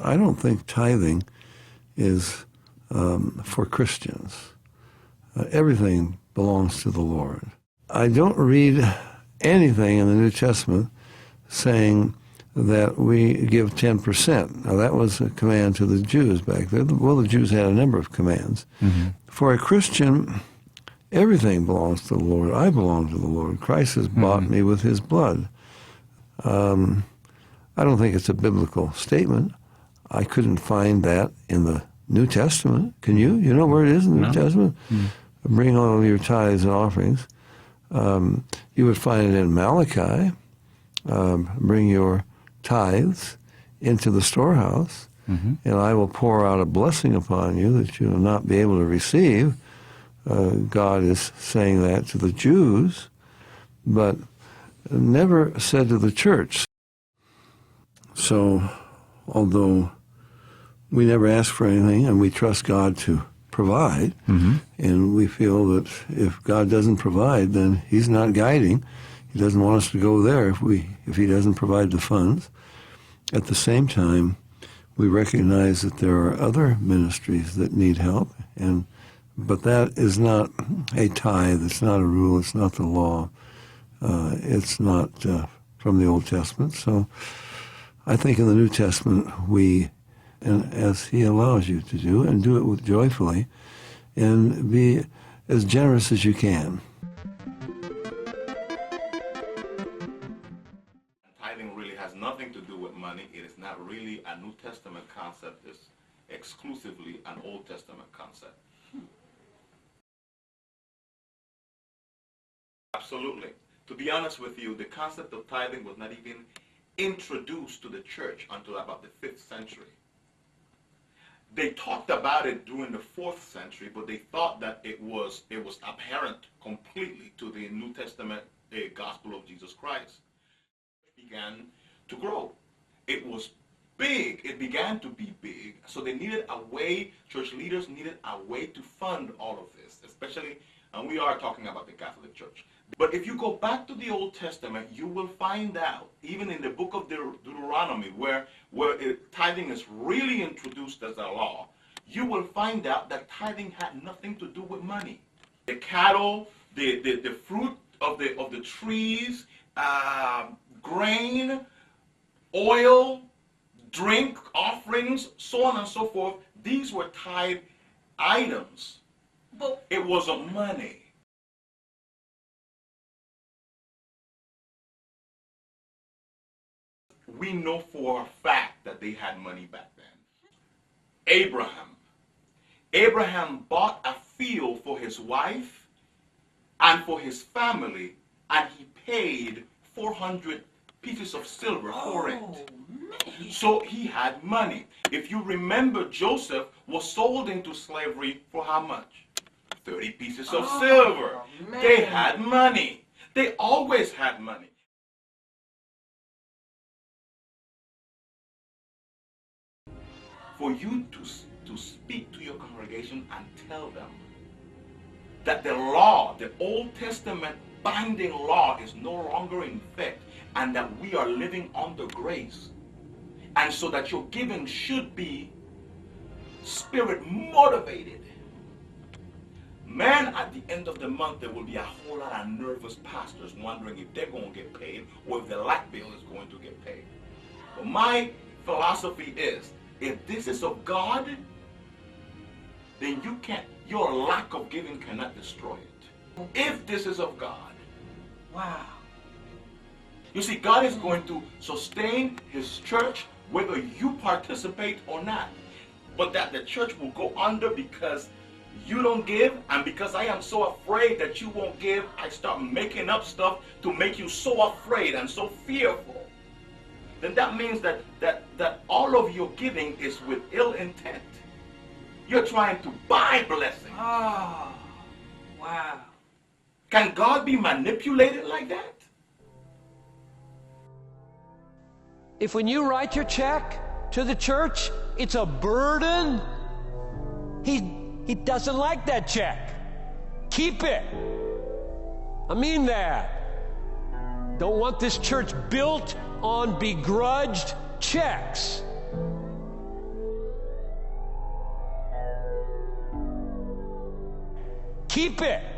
I don't think tithing is for Christians. Everything belongs to the Lord. I don't read anything in the New Testament saying that we give 10%. Now, that was a command to the Jews back there. Well, the Jews had a number of commands. Mm-hmm. For a Christian, everything belongs to the Lord. I belong to the Lord. Christ has bought me with his blood. I don't think it's a biblical statement. I couldn't find that in the New Testament. Can you? You know where it is in the New Testament? Bring all of your tithes and offerings. You would find it in Malachi. Bring your tithes into the storehouse, and I will pour out a blessing upon you that you will not be able to receive. God is saying that to the Jews, but never said to the church. So, although we never ask for anything and we trust God to provide, and we feel that if God doesn't provide, then he's not guiding. He doesn't want us to go there if he doesn't provide the funds. At the same time, we recognize that there are other ministries that need help, but that is not a tithe. It's not a rule. It's not the law. It's not from the Old Testament. So I think in the New Testament and as he allows you to do, and do it joyfully, and be as generous as you can. Tithing really has nothing to do with money. It is not really a New Testament concept. It's exclusively an Old Testament concept. Absolutely. To be honest with you, the concept of tithing was not even introduced to the church until about the 5th century. They talked about it during the 4th century, but they thought that it was apparent completely to the New Testament gospel of Jesus Christ. It began to grow. It was big. It began to be big. So they needed a way, church leaders needed a way to fund all of this, especially, and we are talking about the Catholic Church. But if you go back to the Old Testament, you will find out, even in the book of Deuteronomy, where tithing is really introduced as a law, you will find out that tithing had nothing to do with money. The cattle, the fruit of the trees, grain, oil, drink offerings, so on and so forth, these were tithe items. But it wasn't money. We know for a fact that they had money back then. Abraham bought a field for his wife and for his family, and he paid 400 pieces of silver for it. Man. So he had money. If you remember, Joseph was sold into slavery for how much? 30 pieces of silver. Man. They had money. They always had money. For you to speak to your congregation and tell them that the law, the Old Testament binding law, is no longer in effect, and that we are living under grace, and so that your giving should be spirit motivated. Man, at the end of the month, there will be a whole lot of nervous pastors wondering if they're going to get paid or if the light bill is going to get paid. But my philosophy is, if this is of God, then your lack of giving cannot destroy it. If this is of God. Wow. You see, God is going to sustain his church whether you participate or not. But that the church will go under because you don't give, and because I am so afraid that you won't give, I start making up stuff to make you so afraid and so fearful. Then that means that all of your giving is with ill intent. You're trying to buy blessings. Oh, wow. Can God be manipulated like that? If when you write your check to the church, it's a burden, he doesn't like that check. Keep it. I mean that. Don't want this church built on begrudged checks. Keep it.